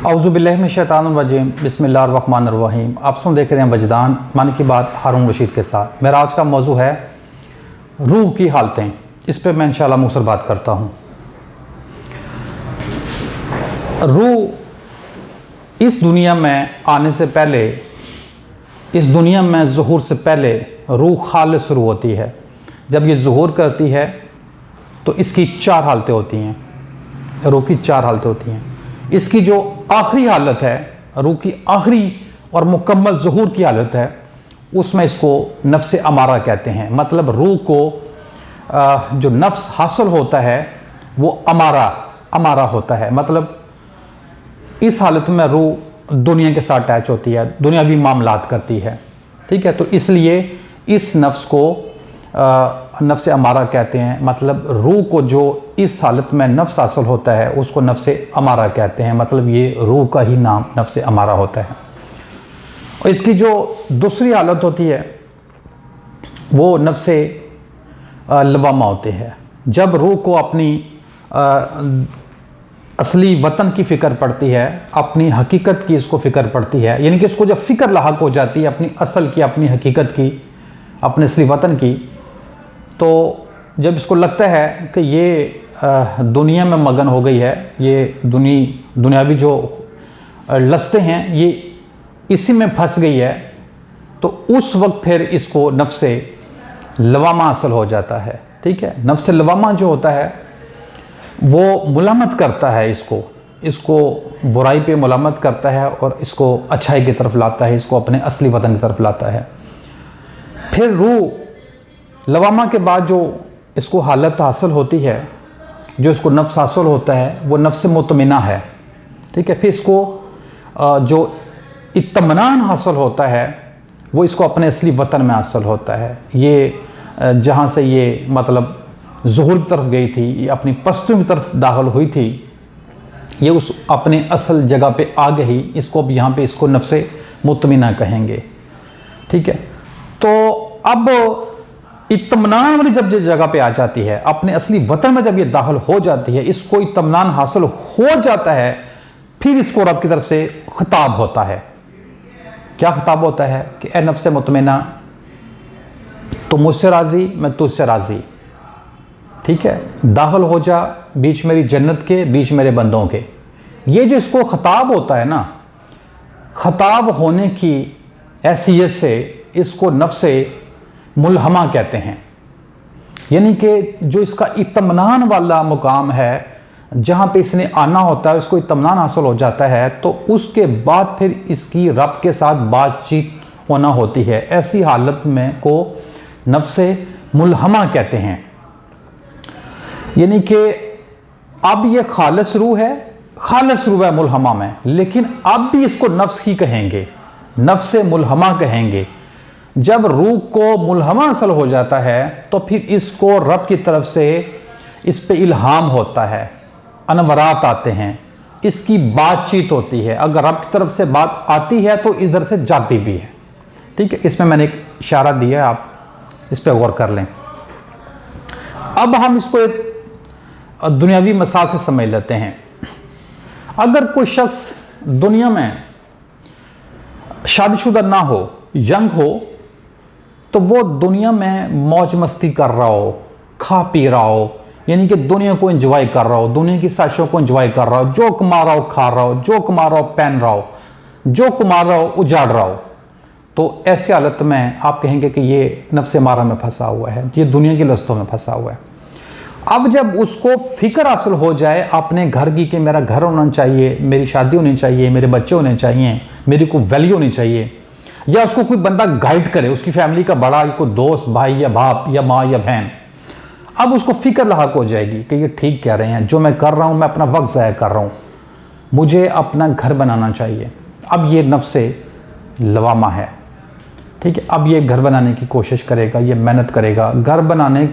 औज़ुबिल्लाहि मिनश्शैतानिर्रजीम बिस्मिल्लाहिर्रहमानिर्रहीम। आप सुन देख रहे हैं वजदान, मन की बात हारून रशीद के साथ। मेरा आज का मौजू है रूह की हालतें। इस पर मैं इंशाअल्लाह मुख्तसर बात करता हूँ। रूह इस दुनिया में आने से पहले, इस दुनिया में ज़ुहूर से पहले रूह खालिस शुरू होती है। जब ये ज़ुहूर करती है तो इसकी चार हालतें होती हैं। रूह की चार हालतें होती हैं। इसकी जो आखिरी हालत है, रूह की आखिरी और मुकम्मल ज़ुहूर की हालत है, उसमें इसको नफ्स अमारा कहते हैं। मतलब रूह को जो नफ्स हासिल होता है वो अमारा होता है। मतलब इस हालत में रूह दुनिया के साथ अटैच होती है, दुनियावी मामलात करती है। ठीक है, तो इसलिए इस नफ्स को नफ्स अमारा कहते हैं। मतलब रूह को जो इस हालत में नफ्स हासिल होता है उसको नफ्स अमारा कहते हैं। मतलब ये रूह का ही नाम नफ्स अमारा होता है। और इसकी जो दूसरी हालत होती है वो नफ्स लवामा होती है। जब रूह को अपनी असली वतन की फ़िक्र पड़ती है, अपनी हकीकत की इसको फ़िक्र पड़ती है, यानी कि इसको जब फ़िक्र लाहक हो जाती है अपनी असल की, अपनी हकीकत की, अपने असली वतन की, तो जब इसको लगता है कि ये दुनिया में मगन हो गई है, ये दुनियावी जो लस्तें हैं ये इसी में फंस गई है, तो उस वक्त फिर इसको नफ्स लवामा हासिल हो जाता है। ठीक है, नफ्स लवामा जो होता है वो मुलामत करता है, इसको बुराई पे मुलामत करता है और इसको अच्छाई की तरफ लाता है, इसको अपने असली वतन की तरफ लाता है। फिर रूह लवामा के बाद जो इसको हालत हासिल होती है, जो इसको नफ्स हासिल होता है, वो नफ्स मुतमिना है। ठीक है, फिर इसको जो इत्मीनान हासिल होता है वो इसको अपने असली वतन में हासिल होता है। ये जहाँ से ये मतलब ज़ुहूर की तरफ गई थी, ये अपनी पश्तों की तरफ दाखिल हुई थी, ये उस अपने असल जगह पे आ गई। इसको अब यहाँ पे इसको नफ्स मुतमिना कहेंगे। ठीक है, तो अब इत्मीनान वाली जब ये जगह पे आ जाती है, अपने असली वतन में जब ये दाखिल हो जाती है, इसको इत्मीनान हासिल हो जाता है, फिर इसको रब की तरफ से खिताब होता है। क्या खिताब होता है कि ए नफ्स मुतमिना, तो मुझसे राज़ी, मैं तुझसे राज़ी। ठीक है, दाखिल हो जा बीच मेरी जन्नत के, बीच मेरे बंदों के। ये जो इसको खिताब होता है ना, खिताब होने की हैसियत से इसको नफ्स मुल्हमा कहते हैं। यानी कि जो इसका इत्मीनान वाला मुकाम है, जहाँ पे इसने आना होता है, उसको इत्मीनान हासिल हो जाता है, तो उसके बाद फिर इसकी रब के साथ बातचीत होना होती है। ऐसी हालत में को नफ्स मुल्हमा कहते हैं। यानी कि अब ये खालिस रूह है मुल्हमा में, लेकिन अब भी इसको नफ्स ही कहेंगे, नफ्स मुल्हमा कहेंगे। जब रूह को मुल्हमा हासिल हो जाता है तो फिर इसको रब की तरफ से इस पे इल्हाम होता है, अनवरात आते हैं, इसकी बातचीत होती है। अगर रब की तरफ से बात आती है तो इधर से जाती भी है। ठीक है, इसमें मैंने एक इशारा दिया है, आप इस पर गौर कर लें। अब हम इसको एक दुनियावी मिसाल से समझ लेते हैं। अगर कोई शख्स दुनिया में शादीशुदा ना हो, यंग हो, तो वो दुनिया में मौज मस्ती कर रहा हो, खा पी रहा हो, यानी कि दुनिया को एंजॉय कर रहा हो, दुनिया की साजिशों को एंजॉय कर रहा हो, जो कमा रहा हो खा रहा हो, जो कमा रहा हो पहन रहा हो, जो कमा रहा हो उजाड़ रहा हो, तो ऐसी हालत में आप कहेंगे कि ये नफ्स अमारा में फंसा हुआ है, ये दुनिया की लस्तों में फंसा हुआ है। अब जब उसको फिक्र हासिल हो जाए अपने घर की कि मेरा घर होना चाहिए, मेरी शादी होनी चाहिए, मेरे बच्चे होने चाहिए, मेरी को वैल्यू होनी चाहिए, या उसको कोई बंदा गाइड करे, उसकी फैमिली का बड़ा कोई दोस्त, भाई या बाप या माँ या बहन, अब उसको फिक्र लाहक हो जाएगी कि ये ठीक कह रहे हैं, जो मैं कर रहा हूँ मैं अपना वक्त ज़ाया कर रहा हूँ, मुझे अपना घर बनाना चाहिए। अब ये नफ्स लवामा है। ठीक है, अब ये घर बनाने की कोशिश करेगा, ये मेहनत करेगा। घर बनाने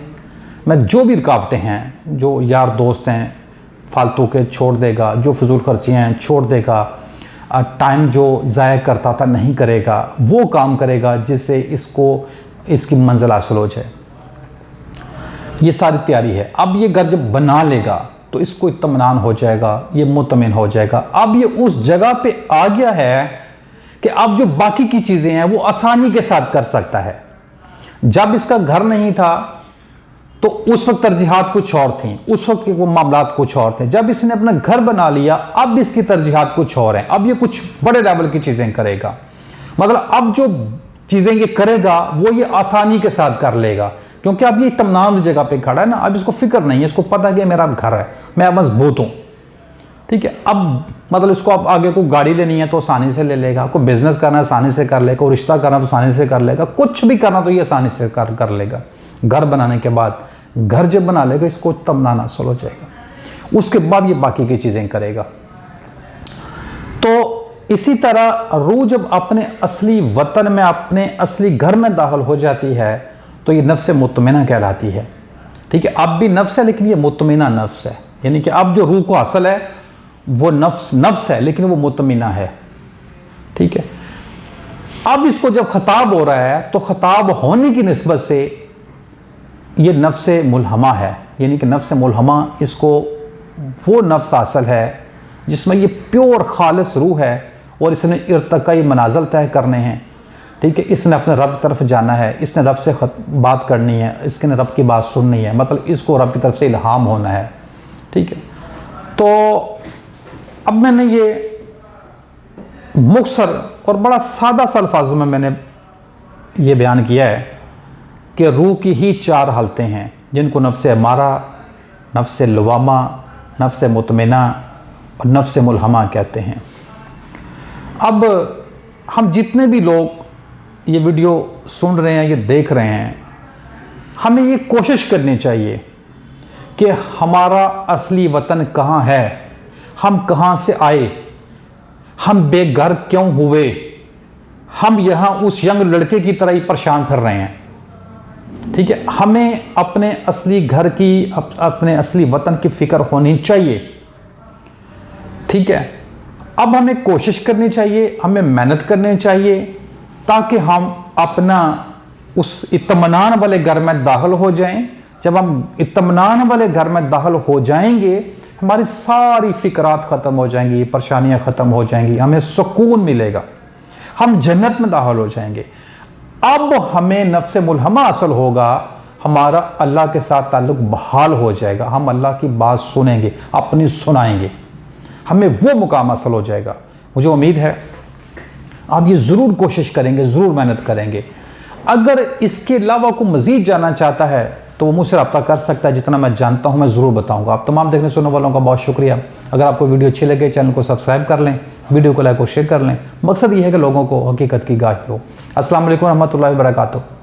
में जो भी रुकावटें हैं, जो यार दोस्त हैं फालतू के छोड़ देगा, जो फजूल खर्चियाँ हैं छोड़ देगा, टाइम जो ज़ाया करता था नहीं करेगा, वो काम करेगा जिससे इसको इसकी मंजिल हासिल हो जाए। ये सारी तैयारी है। अब ये घर जब बना लेगा तो इसको इत्मीनान हो जाएगा, ये मुतमिन हो जाएगा। अब ये उस जगह पे आ गया है कि अब जो बाकी की चीज़ें हैं वो आसानी के साथ कर सकता है। जब इसका घर नहीं था तो उस वक्त तरजीहात कुछ और थी, उस वक्त के वो मामलात कुछ और थे। जब इसने अपना घर बना लिया अब इसकी तरजीहात कुछ और हैं। अब ये कुछ बड़े लेवल की चीज़ें करेगा, मतलब अब जो चीज़ें ये करेगा वो ये आसानी के साथ कर लेगा, क्योंकि अब ये इत्मीनान जगह पे खड़ा है ना। अब इसको फिक्र नहीं है, इसको पता है कि मेरा घर है, मैं मजबूत हूँ, ठीक है। अब मतलब इसको अब आगे को गाड़ी लेनी है तो आसानी से ले लेगा, कोई बिजनेस करना है आसानी से कर लेगा, कोई रिश्ता करना तो आसानी से कर लेगा, कुछ भी करना तो ये आसानी से कर लेगा। घर बनाने के बाद, घर जब बना लेगा इसको इत्मीनान हासिल हो जाएगा, उसके बाद ये बाकी की चीज़ें करेगा। तो इसी तरह रूह जब अपने असली वतन में, अपने असली घर में दाखिल हो जाती है तो ये नफ्स मुतमिना कहलाती है, ठीक है। अब भी नफ्स है लेकिन ये मुतमिना नफ्स है, यानी कि अब जो रूह को हासिल है वो नफ्स है लेकिन वो मुतमिना है, ठीक है। अब इसको जब खिताब हो रहा है तो खिताब होने की निस्बत से ये नफ्स मुल्हमा है, यानी कि नफ्स मुल्हमा इसको वो नफ्स हासिल है जिसमें ये प्योर खालिस रूह है और इसने इर्तकाई मनाज़िल तय करने हैं, ठीक है। इसने अपने रब की तरफ जाना है, इसने रब से बात करनी है, इसने रब की बात सुननी है, मतलब इसको रब की तरफ से इल्हाम होना है, ठीक है। तो अब मैंने ये मुख्तसर और बड़ा सादा सा अल्फाजों में मैंने ये बयान किया है कि रूह की ही 4 हालतें हैं जिनको नफ्स अमारा, नफ्स लवामा, नफ्स मुतमिना और नफ्स मुल्हमा कहते हैं। अब हम जितने भी लोग ये वीडियो सुन रहे हैं, ये देख रहे हैं, हमें ये कोशिश करनी चाहिए कि हमारा असली वतन कहाँ है, हम कहाँ से आए, हम बेघर क्यों हुए, हम यहाँ उस यंग लड़के की तरह ही परेशान कर रहे हैं, ठीक है। हमें अपने असली घर की, अपने असली वतन की फ़िक्र होनी चाहिए, ठीक है। अब हमें कोशिश करनी चाहिए, हमें मेहनत करनी चाहिए ताकि हम अपना उस इत्मीनान वाले घर में दाखिल हो जाएं। जब हम इत्मीनान वाले घर में दाखिल हो जाएंगे हमारी सारी फ़िक्रात ख़त्म हो जाएंगी, परेशानियां ख़त्म हो जाएंगी, हमें सुकून मिलेगा, हम जन्नत में दाखिल हो जाएंगे। अब हमें नफ्स मुल्हमा हासिल होगा, हमारा अल्लाह के साथ ताल्लुक़ बहाल हो जाएगा, हम अल्लाह की बात सुनेंगे, अपनी सुनाएंगे, हमें वो मुकाम हासिल हो जाएगा। मुझे उम्मीद है आप ये ज़रूर कोशिश करेंगे, ज़रूर मेहनत करेंगे। अगर इसके अलावा कोई मज़ीद जानना चाहता है तो वो मुझसे रब्ता कर सकता है, जितना मैं जानता हूँ मैं ज़रूर बताऊँगा। आप तमाम देखने सुनने वालों का बहुत शुक्रिया। अगर आपको वीडियो अच्छी लगे चैनल को सब्सक्राइब कर लें, वीडियो को लाइक और शेयर कर लें। मकसद ये है कि लोगों को हकीकत की गाही हो। अस्सलाम वालेकुम रहमतुल्लाहि व बरकातुहू।